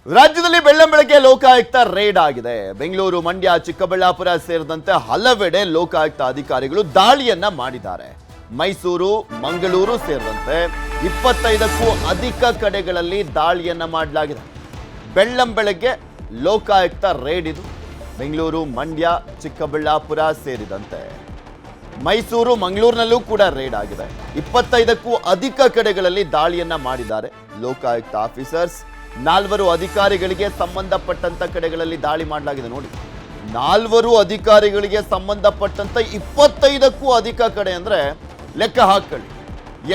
ರಾಜ್ಯದಲ್ಲಿ ಬೆಳ್ಳಂಬೆಳಗ್ಗೆ ಲೋಕಾಯುಕ್ತ ರೇಡ್ ಆಗಿದೆ. ಬೆಂಗಳೂರು, ಮಂಡ್ಯ, ಚಿಕ್ಕಬಳ್ಳಾಪುರ ಸೇರಿದಂತೆ ಹಲವೆಡೆ ಲೋಕಾಯುಕ್ತ ಅಧಿಕಾರಿಗಳು ದಾಳಿಯನ್ನ ಮಾಡಿದ್ದಾರೆ. ಮೈಸೂರು, ಮಂಗಳೂರು ಸೇರಿದಂತೆ 25ಕ್ಕೂ ಅಧಿಕ ಕಡೆಗಳಲ್ಲಿ ದಾಳಿಯನ್ನ ಮಾಡಲಾಗಿದೆ. ಬೆಳ್ಳಂಬೆಳಗ್ಗೆ ಲೋಕಾಯುಕ್ತ ರೇಡ್ ಇದು. ಬೆಂಗಳೂರು, ಮಂಡ್ಯ, ಚಿಕ್ಕಬಳ್ಳಾಪುರ ಸೇರಿದಂತೆ ಮೈಸೂರು, ಮಂಗಳೂರಿನಲ್ಲೂ ಕೂಡ ರೇಡ್ ಆಗಿದೆ. 25ಕ್ಕೂ ಅಧಿಕ ಕಡೆಗಳಲ್ಲಿ ದಾಳಿಯನ್ನ ಮಾಡಿದ್ದಾರೆ ಲೋಕಾಯುಕ್ತ ಆಫೀಸರ್ಸ್. 4 ಅಧಿಕಾರಿಗಳಿಗೆ ಸಂಬಂಧಪಟ್ಟಂತ ಕಡೆಗಳಲ್ಲಿ ದಾಳಿ ಮಾಡಲಾಗಿದೆ. ನೋಡಿ, 4 ಅಧಿಕಾರಿಗಳಿಗೆ ಸಂಬಂಧಪಟ್ಟಂತ 25ಕ್ಕೂ ಅಧಿಕ ಕಡೆ ಅಂದ್ರೆ ಲೆಕ್ಕ ಹಾಕೊಳ್ಳಿ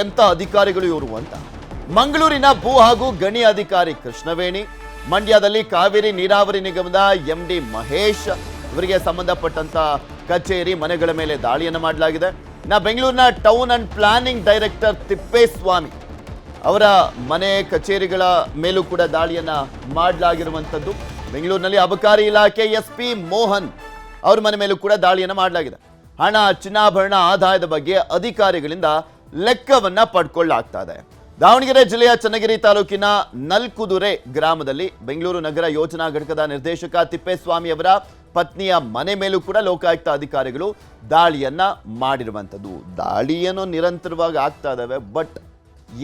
ಎಂತ ಅಧಿಕಾರಿಗಳು ಇವರು ಅಂತ. ಮಂಗಳೂರಿನ ಭೂ ಹಾಗೂ ಗಣಿ ಅಧಿಕಾರಿ ಕೃಷ್ಣವೇಣಿ, ಮಂಡ್ಯದಲ್ಲಿ ಕಾವೇರಿ ನೀರಾವರಿ ನಿಗಮದ MD ಮಹೇಶ್ ಇವರಿಗೆ ಸಂಬಂಧಪಟ್ಟಂತ ಕಚೇರಿ, ಮನೆಗಳ ಮೇಲೆ ದಾಳಿಯನ್ನು ಮಾಡಲಾಗಿದೆ. ಬೆಂಗಳೂರಿನ town and planning director Thippeswamy ಅವರ ಮನೆ, ಕಚೇರಿಗಳ ಮೇಲೂ ಕೂಡ ದಾಳಿಯನ್ನ ಮಾಡಲಾಗಿರುವಂಥದ್ದು. ಬೆಂಗಳೂರಿನಲ್ಲಿ ಅಬಕಾರಿ ಇಲಾಖೆ SP ಮೋಹನ್ ಅವ್ರ ಮನೆ ಮೇಲೂ ಕೂಡ ದಾಳಿಯನ್ನ ಮಾಡಲಾಗಿದೆ. ಹಣ, ಚಿನ್ನಾಭರಣ, ಆದಾಯದ ಬಗ್ಗೆ ಅಧಿಕಾರಿಗಳಿಂದ ಲೆಕ್ಕವನ್ನ ಪಡ್ಕೊಳ್ಳಲಾಗ್ತಾ ಇದೆ. ದಾವಣಗೆರೆ ಜಿಲ್ಲೆಯ ಚನ್ನಗಿರಿ ತಾಲೂಕಿನ ನಲ್ಕುದುರೆ ಗ್ರಾಮದಲ್ಲಿ ಬೆಂಗಳೂರು ನಗರ ಯೋಜನಾ ಘಟಕದ ನಿರ್ದೇಶಕ ತಿಪ್ಪೇಸ್ವಾಮಿ ಅವರ ಪತ್ನಿಯ ಮನೆ ಮೇಲೂ ಕೂಡ ಲೋಕಾಯುಕ್ತ ಅಧಿಕಾರಿಗಳು ದಾಳಿಯನ್ನ ಮಾಡಿರುವಂಥದ್ದು. ದಾಳಿ ಏನೋ ನಿರಂತರವಾಗಿ ಆಗ್ತಾ ಇದಾವೆ. ಬಟ್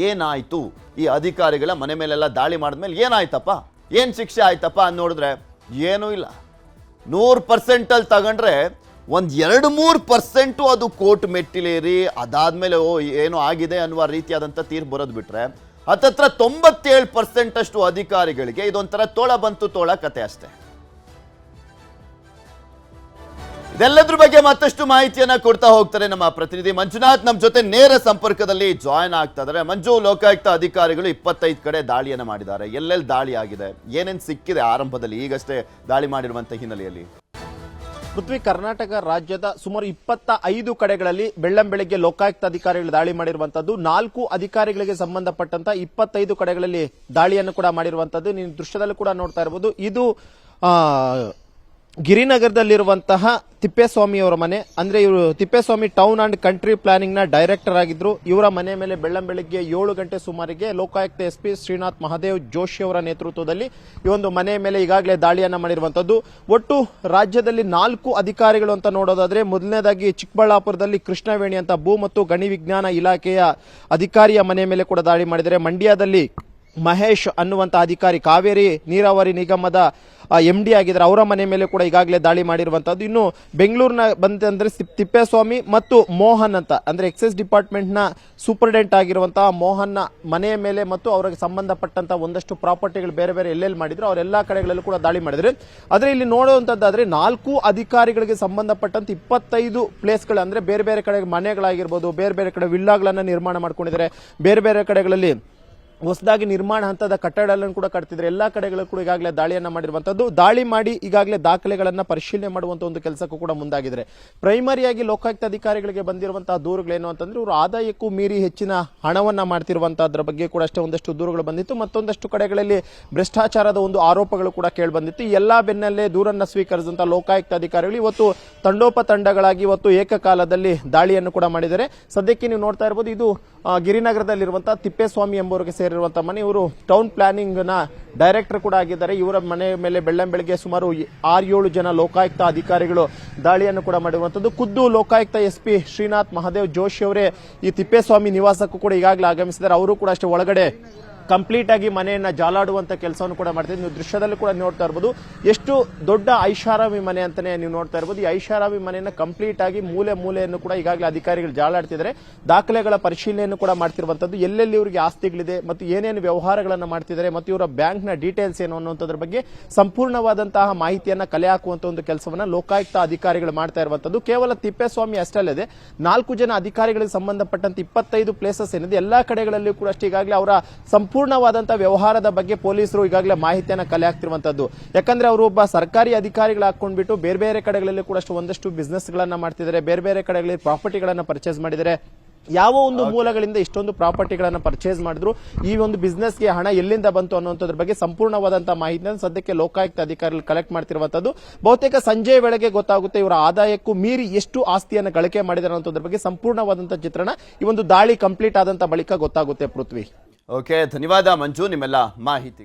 ಏನಾಯ್ತು, ಈ ಅಧಿಕಾರಿಗಳ ಮನೆ ಮೇಲೆಲ್ಲ ದಾಳಿ ಮಾಡಿದ್ಮೇಲೆ ಏನಾಯ್ತಪ್ಪ, ಏನ್ ಶಿಕ್ಷೆ ಆಯ್ತಪ್ಪ ಅಂತ ನೋಡಿದ್ರೆ ಏನೂ ಇಲ್ಲ. 100% ಅಲ್ಲಿ ತಗೊಂಡ್ರೆ ಒಂದು 2-3% ಅದು ಕೋರ್ಟ್ ಮೆಟ್ಟಿಲೇರಿ ಅದಾದ್ಮೇಲೆ ಏನೋ ಆಗಿದೆ ಅನ್ನುವ ರೀತಿಯಾದಂಥ ತೀರ್ಪು ಬರೋದು ಬಿಟ್ರೆ, ಹತ್ತತ್ರ 97% ಅಷ್ಟು ಅಧಿಕಾರಿಗಳಿಗೆ ಇದೊಂಥರ ತೋಳ ಬಂತು ತೋಳ ಕತೆ ಅಷ್ಟೇ. ಇದೆಲ್ಲದ್ರ ಬಗ್ಗೆ ಮತ್ತಷ್ಟು ಮಾಹಿತಿಯನ್ನ ಕೊಡ್ತಾ ಹೋಗ್ತಾರೆ ನಮ್ಮ ಪ್ರತಿನಿಧಿ ಮಂಜುನಾಥ್. ನಮ್ಮ ಜೊತೆ ನೇರ ಸಂಪರ್ಕದಲ್ಲಿ ಜಾಯ್ನ್ ಆಗ್ತಾ ಇದ್ದಾರೆ. ಮಂಜು, ಲೋಕಾಯುಕ್ತ ಅಧಿಕಾರಿಗಳು 25 ಕಡೆ ದಾಳಿಯನ್ನ ಮಾಡಿದ್ದಾರೆ. ಎಲ್ಲೆಲ್ಲಿ ದಾಳಿ ಆಗಿದೆ, ಏನೇನು ಸಿಕ್ಕಿದೆ ಆರಂಭದಲ್ಲಿ, ಈಗಷ್ಟೇ ದಾಳಿ ಮಾಡಿರುವಂತ ಹಿನ್ನೆಲೆಯಲ್ಲಿ? ಪೃಥ್ವಿ, ಕರ್ನಾಟಕ ರಾಜ್ಯದ ಸುಮಾರು 25 ಕಡೆಗಳಲ್ಲಿ ಬೆಳ್ಳಂಬೆಳಗ್ಗೆ ಲೋಕಾಯುಕ್ತ ಅಧಿಕಾರಿಗಳು ದಾಳಿ ಮಾಡಿರುವಂತದ್ದು. 4 ಅಧಿಕಾರಿಗಳಿಗೆ ಸಂಬಂಧಪಟ್ಟಂತ 25 ಕಡೆಗಳಲ್ಲಿ ದಾಳಿಯನ್ನು ಕೂಡ ಮಾಡಿರುವಂತದ್ದು. ನೀವು ದೃಶ್ಯದಲ್ಲೂ ಕೂಡ ನೋಡ್ತಾ ಇರಬಹುದು. ಇದು ಗಿರಿನಗರದಲ್ಲಿರುವಂತಹ ತಿಪ್ಪೇಸ್ವಾಮಿ ಅವರ ಮನೆ. ಅಂದ್ರೆ ಇವರು Thippeswamy town and country planning ನ ಡೈರೆಕ್ಟರ್ ಆಗಿದ್ರು. ಇವರ ಮನೆ ಮೇಲೆ ಬೆಳ್ಳಂಬೆಳಗ್ಗೆ 7 ಗಂಟೆ ಸುಮಾರಿಗೆ ಲೋಕಾಯುಕ್ತ SP ಶ್ರೀನಾಥ್ ಮಹಾದೇವ್ ಜೋಶಿ ಅವರ ನೇತೃತ್ವದಲ್ಲಿ ಈ ಒಂದು ಮನೆ ಮೇಲೆ ಈಗಾಗಲೇ ದಾಳಿಯನ್ನ ಮಾಡಿರುವಂತದ್ದು. ಒಟ್ಟು ರಾಜ್ಯದಲ್ಲಿ 4 ಅಧಿಕಾರಿಗಳು ಅಂತ ನೋಡೋದಾದ್ರೆ, ಮೊದಲನೇದಾಗಿ ಚಿಕ್ಕಬಳ್ಳಾಪುರದಲ್ಲಿ ಕೃಷ್ಣವೇಣಿ ಅಂತ ಭೂ ಮತ್ತು ಗಣಿ ವಿಜ್ಞಾನ ಇಲಾಖೆಯ ಅಧಿಕಾರಿಯ ಮನೆ ಮೇಲೆ ಕೂಡ ದಾಳಿ ಮಾಡಿದರೆ, ಮಂಡ್ಯದಲ್ಲಿ ಮಹೇಶ್ ಅನ್ನುವಂತ ಅಧಿಕಾರಿ ಕಾವೇರಿ ನೀರಾವರಿ ನಿಗಮದ MD ಆಗಿದ್ದಾರೆ, ಅವರ ಮನೆ ಮೇಲೆ ಕೂಡ ಈಗಾಗಲೇ ದಾಳಿ ಮಾಡಿರುವಂತದ್ದು. ಇನ್ನು ಬೆಂಗಳೂರಿನ ಬಂತಂದ್ರೆ ತಿಪ್ಪೇಸ್ವಾಮಿ ಮತ್ತು ಮೋಹನ್ ಅಂತ, ಅಂದ್ರೆ ಎಕ್ಸೈಸ್ ಡಿಪಾರ್ಟ್ಮೆಂಟ್ ನ ಸೂಪರಿಂಟೆಂಡೆಂಟ್ ಆಗಿರುವಂತಹ ಮೋಹನ್ ನ ಮನೆಯ ಮೇಲೆ ಮತ್ತು ಅವರಿಗೆ ಸಂಬಂಧಪಟ್ಟಂತ ಒಂದಷ್ಟು ಪ್ರಾಪರ್ಟಿಗಳು ಬೇರೆ ಬೇರೆ ಎಲ್ಲೆಲ್ಲಿ ಮಾಡಿದ್ರು ಅವರೆಲ್ಲಾ ಕಡೆಗಳಲ್ಲೂ ಕೂಡ ದಾಳಿ ಮಾಡಿದ್ರೆ. ಆದ್ರೆ ಇಲ್ಲಿ ನೋಡುವಂತದ್ದಾದ್ರೆ 4 ಅಧಿಕಾರಿಗಳಿಗೆ ಸಂಬಂಧಪಟ್ಟಂತ 25 ಪ್ಲೇಸ್ಗಳು, ಅಂದ್ರೆ ಬೇರೆ ಬೇರೆ ಕಡೆ ಮನೆಗಳಾಗಿರ್ಬೋದು, ಬೇರೆ ಬೇರೆ ಕಡೆ ವಿಲ್ಲಾಗಳನ್ನ ನಿರ್ಮಾಣ ಮಾಡ್ಕೊಂಡಿದ್ದಾರೆ, ಬೇರೆ ಬೇರೆ ಕಡೆಗಳಲ್ಲಿ ಹೊಸದಾಗಿ ನಿರ್ಮಾಣ ಹಂತದ ಕಟ್ಟಡಗಳನ್ನು ಕೂಡ ಕಟ್ತಿದ್ರೆ. ಎಲ್ಲಾ ಕಡೆಗಳು ಕೂಡ ಈಗಾಗಲೇ ದಾಳಿಯನ್ನ ಮಾಡಿರುವಂತದ್ದು. ದಾಳಿ ಮಾಡಿ ಈಗಾಗಲೇ ದಾಖಲೆಗಳನ್ನ ಪರಿಶೀಲನೆ ಮಾಡುವಂತ ಒಂದು ಕೆಲಸಕ್ಕೂ ಕೂಡ ಮುಂದಾಗಿದ್ದಾರೆ. ಪ್ರೈಮರಿಯಾಗಿ ಲೋಕಾಯುಕ್ತ ಅಧಿಕಾರಿಗಳಿಗೆ ಬಂದಿರುವಂತಹ ದೂರುಗಳೇನು ಅಂತಂದ್ರೆ, ಇವರು ಆದಾಯಕ್ಕೂ ಮೀರಿ ಹೆಚ್ಚಿನ ಹಣವನ್ನ ಮಾಡ್ತಿರುವಂತಹದ್ರ ಬಗ್ಗೆ ಕೂಡ ಅಷ್ಟೇ ಒಂದಷ್ಟು ದೂರುಗಳು ಬಂದಿತ್ತು. ಮತ್ತೊಂದಷ್ಟು ಕಡೆಗಳಲ್ಲಿ ಭ್ರಷ್ಟಾಚಾರದ ಒಂದು ಆರೋಪಗಳು ಕೂಡ ಕೇಳಿ ಬಂದಿತ್ತು. ಈ ಎಲ್ಲಾ ಬೆನ್ನಲ್ಲೇ ದೂರನ್ನ ಸ್ವೀಕರಿಸಿದಂತಹ ಲೋಕಾಯುಕ್ತ ಅಧಿಕಾರಿಗಳು ಇವತ್ತು ತಂಡೋಪತಂಡಗಳಾಗಿ ಇವತ್ತು ಏಕಕಾಲದಲ್ಲಿ ದಾಳಿಯನ್ನು ಕೂಡ ಮಾಡಿದ್ದಾರೆ. ಸದ್ಯಕ್ಕೆ ನೀವು ನೋಡ್ತಾ ಇರಬಹುದು, ಇದು ಗಿರಿನಗರದಲ್ಲಿರುವಂತಹ ತಿಪ್ಪೇಸ್ವಾಮಿ ಎಂಬುವರಿಗೆ ಸೇರಿರುವಂತಹ ಮನೆ. ಇವರು ಟೌನ್ ಪ್ಲಾನಿಂಗ್ ನ ಡೈರೆಕ್ಟರ್ ಕೂಡ ಆಗಿದ್ದಾರೆ. ಇವರ ಮನೆ ಮೇಲೆ ಬೆಳ್ಳಂಬೆಳಗ್ಗೆ ಸುಮಾರು 6-7 ಜನ ಲೋಕಾಯುಕ್ತ ಅಧಿಕಾರಿಗಳು ದಾಳಿಯನ್ನು ಕೂಡ ಮಾಡಿರುವಂತದ್ದು. ಖುದ್ದು ಲೋಕಾಯುಕ್ತ SP ಶ್ರೀನಾಥ್ ಮಹಾದೇವ್ ಜೋಶಿ ಅವರೇ ಈ ತಿಪ್ಪೇಸ್ವಾಮಿ ನಿವಾಸಕ್ಕೂ ಕೂಡ ಈಗಾಗಲೇ ಆಗಮಿಸಿದ್ದಾರೆ. ಅವರು ಕೂಡ ಅಷ್ಟೇ ಒಳಗಡೆ ಕಂಪ್ಲೀಟ್ ಆಗಿ ಮನೆಯನ್ನ ಜಾಲಾಡುವಂತ ಕೆಲಸವನ್ನು ಕೂಡ ಮಾಡ್ತಿದ್ರು. ನೀವು ದೃಶ್ಯದಲ್ಲಿ ಕೂಡ ನೋಡ್ತಾ ಇರಬಹುದು, ಎಷ್ಟು ದೊಡ್ಡ ಐಷಾರಾಮಿ ಮನೆ ಅಂತಾನೆ ನೀವು ನೋಡ್ತಾ ಇರಬಹುದು. ಈ ಐಷಾರಾಮಿ ಮನೆಯನ್ನ ಕಂಪ್ಲೀಟ್ ಆಗಿ ಮೂಲೆಯನ್ನು ಕೂಡ ಈಗಾಗಲೇ ಅಧಿಕಾರಿಗಳು ಜಾಲಾಡ್ತಿದ್ದಾರೆ. ದಾಖಲೆಗಳ ಪರಿಶೀಲನೆಯನ್ನು ಕೂಡ ಮಾಡ್ತಿರುವಂತದ್ದು. ಎಲ್ಲೆಲ್ಲಿ ಇವರಿಗೆ ಆಸ್ತಿಗಳಿದೆ ಮತ್ತು ಏನೇನು ವ್ಯವಹಾರಗಳನ್ನ ಮಾಡ್ತಿದ್ದಾರೆ ಮತ್ತು ಇವರ ಬ್ಯಾಂಕ್ ನ ಡೀಟೇಲ್ಸ್ ಏನು ಅನ್ನುವಂಥದ್ರ ಬಗ್ಗೆ ಸಂಪೂರ್ಣವಾದಂತಹ ಮಾಹಿತಿಯನ್ನ ಕಲೆ ಹಾಕುವಂತ ಒಂದು ಕೆಲಸವನ್ನ ಲೋಕಾಯುಕ್ತ ಅಧಿಕಾರಿಗಳು ಮಾಡ್ತಾ ಇರುವಂತದ್ದು. ಕೇವಲ ತಿಪ್ಪೇಸ್ವಾಮಿ ಅಷ್ಟೇ ಅಲ್ಲದೆ 4 ಜನ ಅಧಿಕಾರಿಗಳಿಗೆ ಸಂಬಂಧಪಟ್ಟಂತೆ 25 ಪ್ಲೇಸಸ್ ಏನಿದೆ ಎಲ್ಲಾ ಕಡೆಗಳಲ್ಲಿ ಕೂಡ ಅಷ್ಟೇ ಈಗಾಗಲೇ ಅವರ ಸಂಪೂರ್ಣವಾದಂತಹ ವ್ಯವಹಾರದ ಬಗ್ಗೆ ಪೊಲೀಸರು ಈಗಾಗಲೇ ಮಾಹಿತಿಯನ್ನ ಕಲೆ ಹಾಕ್ತಿರುವಂತದ್ದು. ಯಾಕಂದ್ರೆ ಅವರು ಒಬ್ಬ ಸರ್ಕಾರಿ ಅಧಿಕಾರಿಗಳು ಹಾಕೊಂಡ್ಬಿಟ್ಟು ಬೇರೆ ಬೇರೆ ಕಡೆಗಳಲ್ಲಿ ಕೂಡ ಒಂದಷ್ಟು ಬಿಸ್ನೆಸ್ ಗಳನ್ನ ಮಾಡ್ತಿದ್ದಾರೆ, ಬೇರೆ ಬೇರೆ ಕಡೆಗಳಲ್ಲಿ ಪ್ರಾಪರ್ಟಿಗಳನ್ನ ಪರ್ಚೇಸ್ ಮಾಡಿದ್ದಾರೆ. ಯಾವ ಒಂದು ಮೂಲಗಳಿಂದ ಇಷ್ಟೊಂದು ಪ್ರಾಪರ್ಟಿಗಳನ್ನು ಪರ್ಚೇಸ್ ಮಾಡಿದ್ರು, ಈ ಒಂದು ಬಿಸ್ನೆಸ್ಗೆ ಹಣ ಎಲ್ಲಿಂದ ಬಂತು ಅನ್ನುವಂಥದ್ರ ಬಗ್ಗೆ ಸಂಪೂರ್ಣವಾದಂತಹ ಮಾಹಿತಿಯನ್ನು ಸದ್ಯಕ್ಕೆ ಲೋಕಾಯುಕ್ತ ಅಧಿಕಾರಿಗಳು ಕಲೆಕ್ಟ್ ಮಾಡ್ತಿರುವಂತದ್ದು. ಬಹುತೇಕ ಸಂಜೆ ವೇಳೆಗೆ ಗೊತ್ತಾಗುತ್ತೆ ಇವರ ಆದಾಯಕ್ಕೂ ಮೀರಿ ಎಷ್ಟು ಆಸ್ತಿಯನ್ನು ಗಳಿಕೆ ಮಾಡಿದ್ದಾರೆ ಅನ್ನೋದ್ರ ಬಗ್ಗೆ ಸಂಪೂರ್ಣವಾದಂತಹ ಚಿತ್ರಣ ಈ ಒಂದು ದಾಳಿ ಕಂಪ್ಲೀಟ್ ಆದಂತ ಬಳಿಕ ಗೊತ್ತಾಗುತ್ತೆ. ಪೃಥ್ವಿ, ಓಕೆ, ಧನ್ಯವಾದ ಮಂಜು ನಿಮ್ಮೆಲ್ಲ ಮಾಹಿತಿಗೆ.